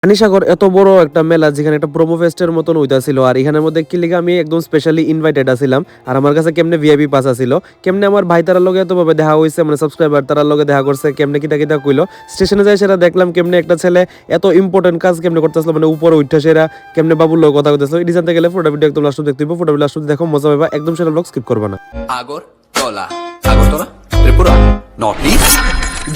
পানিসাগর এত বড় একটা মেলা যেখানে একটা প্রোমো ফেস্টের মতন হইতাছিল আর এখানের মধ্যে কি লিগা আমি একদম স্পেশালি ইনভাইটেড আছিলাম আর আমার কাছে কেমনে ভিআইপি পাস আছিল কেমনে আমার ভাই তারার লগে এতভাবে দেখা হইছে মানে সাবস্ক্রাইবার তারার লগে দেখা করছে কেমনে কিটা কিটা কইলো স্টেশনে যাই সেটা দেখলাম কেমনে একটা ছেলে এত ইম্পর্টেন্ট কাজ কেমনে করতেছিল মানে উপরে উঠে সেরা কেমনে বাবুর লগে কথা কইতেছিল এটি জানতে গেলে ফটো ভিডিও একদম লাস্ট দেখতে হইব ফটো লাস্ট দেখো মজা পাইবা একদম সেটা ব্লগ স্কিপ করবা না আগরতলা ত্রিপুরা নর্থ ইস্ট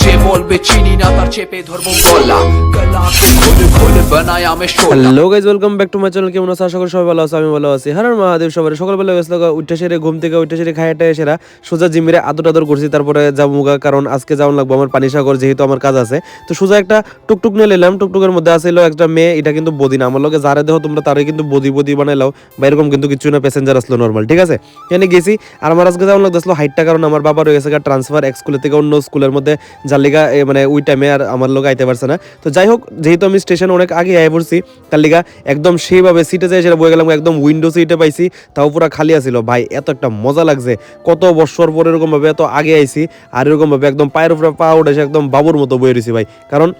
যে বলবে চিনি না তার চেপে ধরবো গলা গলাকে খুলে খুলে বানায় আমি শোলা hello guys welcome back to my channel কেমন আছো আশা করি সবাই ভালো আছো আমি ভালো আছি হর হর মহাদেব সবাই সকালবেলা গেছিল উঠে সেরে ঘুম থেকে উঠে সেরে খাইটা এসেরা সোজা জিমিরে আদর আদর করছি তারপরে যাবো কারণ আজকে যাওয়ান লাগবো আমার পানিসাগর যেহেতু আমার কাজ আছে তো সোজা একটা টুকটুক নিয়ে নিলাম টুকটুকের মধ্যে আসলো একটা মেয়ে এটা কিন্তু বদি না আমার লগে যারা দেখো তোমরা তারে কিন্তু বদি বদি বানাইলাও বা এরকম কিন্তু কিছু না প্যাসেঞ্জার আসলো নর্মাল ঠিক আছে এখানে গেছি আর আমার আজকে যাওয়ান লাগতেছিল হাইটটা কারণ আমার বাবা রয়ে গেছে ট্রান্সফার এক স্কুলের থেকে অন্য স্কুলের মধ্যে জালিগা মানে ওই টাইমে আর আমার লোক আইতে পারছে না তো যাই হোক যেহেতু আমি স্টেশন অনেক আগে আয় পড়ছি তার লিগা একদম সেইভাবে সিটে যাই সেটা বয়ে গেলাম একদম উইন্ডো সিটে পাইছি তাও পুরো খালি আছিল ভাই এত একটা মজা লাগছে কত বছর পর এরকম ভাবে এত আগে আইছি আর এরকম ভাবে একদম পায়ের উপরে পা উঠে একদম বাবুর মতো বয়ে রয়েছি ভাই কারণ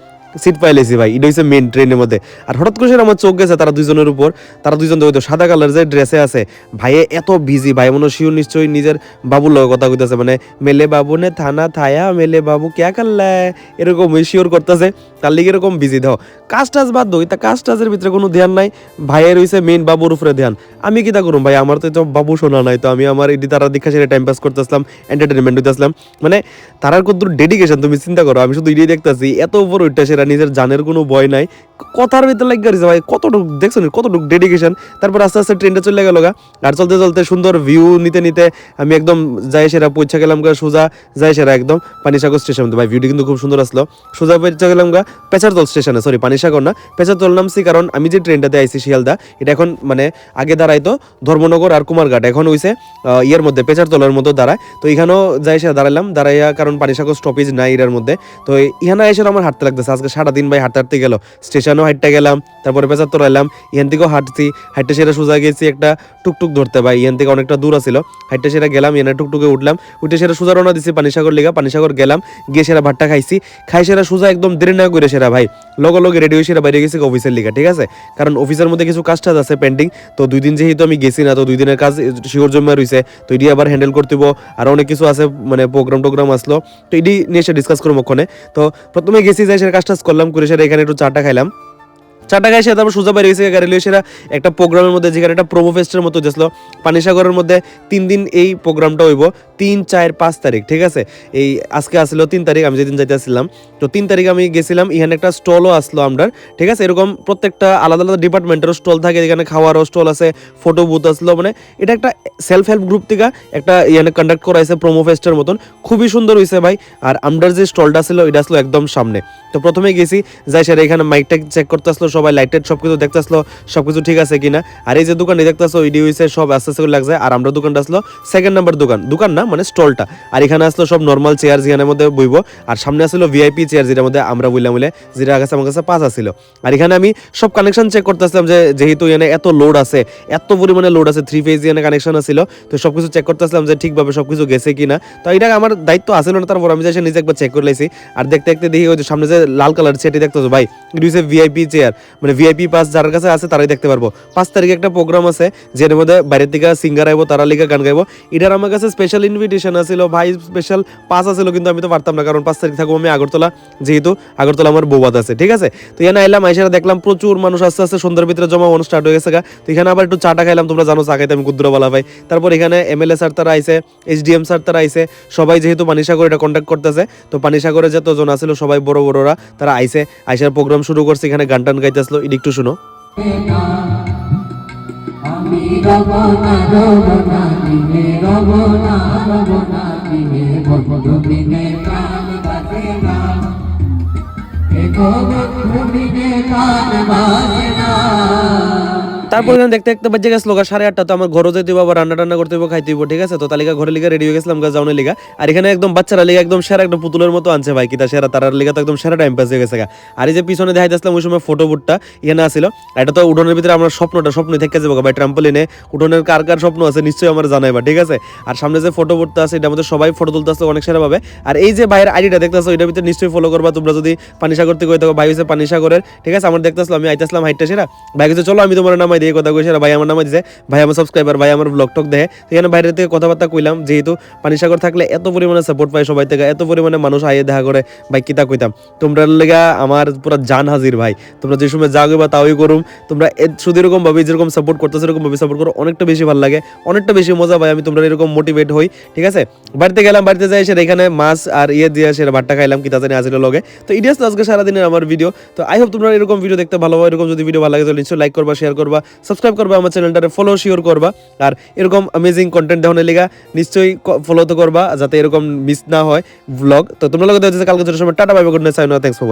সিট পাইলেছি ভাই এটা হচ্ছে মেন ট্রেনের মধ্যে আর হঠাৎ করে আমার চোখ গেছে তারা দুইজনের উপর তারা দুইজন তো সাদা কালার যে ড্রেসে আছে ভাইয়ে এত বিজি ভাই মনে শিও নিশ্চয়ই নিজের বাবুর লগে কথা কইতেছে মানে মেলে বাবু নে থানা থায়া মেলে বাবু ক্যা করলে এরকম শিওর করতেছে তার লিগে এরকম বিজি দাও কাজ টাজ বাদ দো এটা কাজ টাজের ভিতরে কোনো ধ্যান নাই ভাইয়ের হইছে মেন বাবুর উপরে ধ্যান আমি কিতা করুম ভাই আমার তো বাবু শোনা নাই তো আমি আমার এটি তারা দীক্ষা সেরে টাইম পাস করতেছিলাম এন্টারটেনমেন্ট হইতেছিলাম মানে তারার কত ডেডিকেশন তুমি চিন্তা করো আমি শুধু এটাই দেখতেছি এত উপর উঠতে সেরা নিজের জানের কোনো ভয় নাই কথার ভিতরে লাগ গেছে ভাই কতটুকু দেখছো কতটুকু ডেডিকেশন তারপর আস্তে আস্তে ট্রেনটা চলে গেল গা আর চলতে চলতে সুন্দর ভিউ নিতে নিতে আমি একদম যাই সেরা পৌঁছে গেলাম গা সোজা যাই সেরা একদম পানিসাগর স্টেশন ভাই ভিউটি কিন্তু খুব সুন্দর আসলো সোজা পৌঁছে গেলাম গা পেচারতল স্টেশনে সরি পানিসাগর না পেচারতল নামছি কারণ আমি যে ট্রেনটাতে আইছি শিয়ালদা এটা এখন মানে আগে দাঁড়াইতো ধর্মনগর আর কুমারঘাট এখন হইছে ইয়ের মধ্যে পেচারতলের মতো দাঁড়ায় তো এখানেও যাই সেরা দাঁড়ালাম দাঁড়াইয়া কারণ পানিসাগর স্টপেজ নাই এর মধ্যে তো এখানে এসে আমার হাঁটতে লাগতেছে আজকে সারাদিন ভাই হাঁটতে হাঁটতে গেল স্টেশনও হাঁটতে গেলাম তারপরে পেঁচাত্তর এলাম এখান থেকেও হাঁটছি হাঁটতে সেরা সোজা গেছি একটা টুকটুক ধরতে ভাই এখান থেকে অনেকটা দূর আছিল হাঁটতে সেরা গেলাম এখানে টুকটুকে উঠলাম উঠে সেরা সোজা রওনা দিছি পানিসাগর লিগা পানিসাগর গেলাম গিয়ে সেরা ভাতটা খাইছি খাই সেরা সোজা একদম দেরি না করে সেরা ভাই লগে লগে রেডি হয়ে সেরা বাইরে গেছি অফিসের লিগা ঠিক আছে কারণ অফিসের মধ্যে কিছু কাজ টাজ আছে পেন্ডিং তো 2 দিন যেহেতু আমি গেছি না তো 2 দিনের কাজ শিওর জমা রয়েছে তো এটি আবার হ্যান্ডেল করতে হইব আর অনেক কিছু আছে মানে প্রোগ্রাম আসলো তো এটি নিয়ে এসে ডিসকাস করবো ওখানে তো প্রথমে গেছি যাই সেটা কাজ টাজ করলাম করে সেটা এখানে একটু চাটা খাইলাম চাটা খাইছে তারপর সোজা বাইরে গেছে গাড়ি লিয়ে সেরা একটা প্রোগ্রামের মধ্যে যেখানে একটা প্রোমো ফেস্টের মতো গেছিল পানিসাগরের মধ্যে 3 দিন এই প্রোগ্রামটা হইব 3, 4, 5 তারিখ ঠিক আছে এই আজকে আসলো 3 তারিখ আমি যেদিন যাইতেছিলাম তো 3 তারিখ আমি গেছিলাম এখানে একটা স্টলও আসলো আমরা ঠিক আছে এরকম প্রত্যেকটা আলাদা আলাদা ডিপার্টমেন্টের স্টল থাকে এখানে খাওয়ারও স্টল আছে ফটো বুথ আসলো মানে এটা একটা সেলফ হেল্প গ্রুপ থেকে একটা এখানে কন্ডাক্ট করা হয়েছে প্রোমো ফেস্টের মতন খুবই সুন্দর হয়েছে ভাই আর আমরার যে স্টলটা ছিল এটা আসলো একদম সামনে তো প্রথমে গেছি যাই সেটা এখানে মাইকটা চেক করতে আসলো সবাই লাইটেড সবকিছু দেখতে আসলো সবকিছু ঠিক আছে কিনা আর এই যে দোকানে দেখতে আসলো ইডি হয়েছে সব আস্তে আস্তে লাগছে আর আমরা দোকানটা আসলো সেকেন্ড নাম্বার দোকান না মানে স্টলটা আর এখানে আসলো সব নর্মাল চেয়ার যেখানের মধ্যে বইব আর সামনে আসলো ভিআইপি চেয়ার যেটার মধ্যে আমরা বললাম যেটা কাছে আমার কাছে 5 আসছিল আর এখানে আমি সব কানেকশন চেক করতেছিলাম যে যেহেতু এখানে এত লোড আছে এত পরিমাণে লোড আছে 3 ফেজ এখানে কানেকশন আছিল তো সবকিছু চেক করতেছিলাম যে ঠিকভাবে সবকিছু গেছে কিনা তো এটা আমার দায়িত্ব আসলে না তারপর আমি যাই নিজে একবার চেক করে লাইছি আর দেখতে দেখতে দেখি ওই যে সামনে যে লাল কালার সেটি দেখতেছো ভাই এটা হচ্ছে ভিআইপি চেয়ার মানে ভিআইপি পাস যার কাছে আছে তারাই দেখতে পারবো 5 তারিখে একটা প্রোগ্রাম আছে যের মধ্যে বাইরের থেকে সিঙ্গার আইবো তারা লিখে গান গাইবো এটার আমার কাছে স্পেশাল ইনভিটেশন আছিল ভাই স্পেশাল পাস আছিল কিন্তু আমি তো পারতাম না কারণ 5 তারিখ থাকবো আমি আগরতলা যেহেতু আগরতলা আমার বৌবাদ আছে ঠিক আছে তো এখানে আইলাম আইসারা দেখলাম প্রচুর মানুষ আস্তে আস্তে সন্ধ্যার ভিতরে জমা অনু স্টার্ট হয়ে গেছে তো এখানে আবার একটু চাটা খাইলাম তোমরা জানো চা খাইতে আমি ক্ষুদ্র বলা ভাই তারপর এখানে এমএলএ স্যার তারা আইছে এইচডিএম স্যার তারা আইছে সবাই যেহেতু পানিসাগর এটা কন্ট্যাক্ট করতেছে তো পানিসাগরে যতজন আছিল সবাই বড় বড়রা তারা আইছে আইসার প্রোগ্রাম শুরু করছে এখানে গান টান গাইতে আসলো এটা একটু শুনো আমি রবনা রবনা দিনে রবনা রবনা দিনে বন্ধু দিনে প্রাণ বাজে না এগো বন্ধু দিনে প্রাণ বাজে না তারপর এখানে দেখতে দেখতে বাজে গেছিল 8:30, তো আমার ঘরে যেতে হবে, আবার রান্না টান্না করতে হবে, খাইতে হবে, ঠিক আছে। তো তালিকা ঘরে লিগা রেডি হয়ে গেছিলাম যাওয়ার লিগা। আর এখানে একদম বাচ্চারা লিগা একদম সেরা একটা পুতুলের মতো আনছে ভাই, কিতা সেরা তারার লিগা তো একদম সেরা টাইম পাস হয়ে গেছে। আর এই যে পিছনে দেখাইতেছিলাম ওই সময় ফটো বুটটা এখানে আসছিল, এটা তো উঠোনের ভিতরে আমার স্বপ্নই থেকে যাবো ভাই, ট্রাম্পলিনে উঠোনের কার কার স্বপ্ন আছে নিশ্চয়ই আমার জানাইবা, ঠিক আছে। আর সামনে যে ফটো বুটটা আছে এটার মধ্যে সবাই ফটো তুলতে আসছে অনেক সেরা ভাবে। আর এই যে ভাইয়ের আইডিটা দেখতেছো এটার ভিতরে নিশ্চয়ই ফলো করবা তোমরা যদি পানিসাগর থেকে হয়ে থাকো। ভাই হচ্ছে পানিসাগরের, ঠিক আছে। আমার দেখতেছিলাম আমি আইতেছিলাম হাইটটা সেরা, ভাই কিছু চলো আমি তোমার নামাই দিয়ে কথা কইছি, ভাই আমার নামাই দিছে, ভাই আমার সাবস্ক্রাইবার, ভাই আমার ব্লগ টক দেখে। এখানে বাইরে থেকে কথাবার্তা কইলাম, যেহেতু পানিসাগর থাকলে এত পরিমাণে সাপোর্ট পাই সবাই থেকে, এত পরিমাণে মানুষ আইয়ে দেখা করে, ভাই কিতা কইতাম তোমরা লেগা আমার পুরো জান হাজির ভাই। তোমরা যে সময় যা কইবা তাওই করুম, তোমরা শুধু এরকম ভাবে যেরকম সাপোর্ট করতেছো এরকম ভাবে সাপোর্ট করো, অনেকটা বেশি ভালো লাগে, অনেকটা বেশি মজা পাই আমি তোমরা এরকম মোটিভেট হই, ঠিক আছে। বাড়িতে গেলাম, বাড়িতে যাই এসে এখানে মাছ আর দিয়ে এসে ভাতটা খাইলাম, কিতা জানি আসলে লগে। তো ইডিয়াস আজকে সারাদিনের আমার ভিডিও। তো আই হোপ তোমরা এরকম ভিডিও দেখতে ভালো হয়, এরকম যদি ভিডিও ভালো লাগে তাহলে নিশ্চয়ই লাইক করবা, শেয়ার করবা, সাবস্ক্রাইব করবা, আমার চ্যানেলটারে ফলো শিওর করবা। আর এরকম অ্যামেজিং কন্টেন্ট দেখানোর লিগা নিশ্চয়ই ফলো তো করবা যাতে এরকম মিস না হয় ব্লগ। তো তোমরা লোক কালকে সময় টাটা বাই বাই, গুড নাইট, সাইন, থ্যাঙ্কস ফর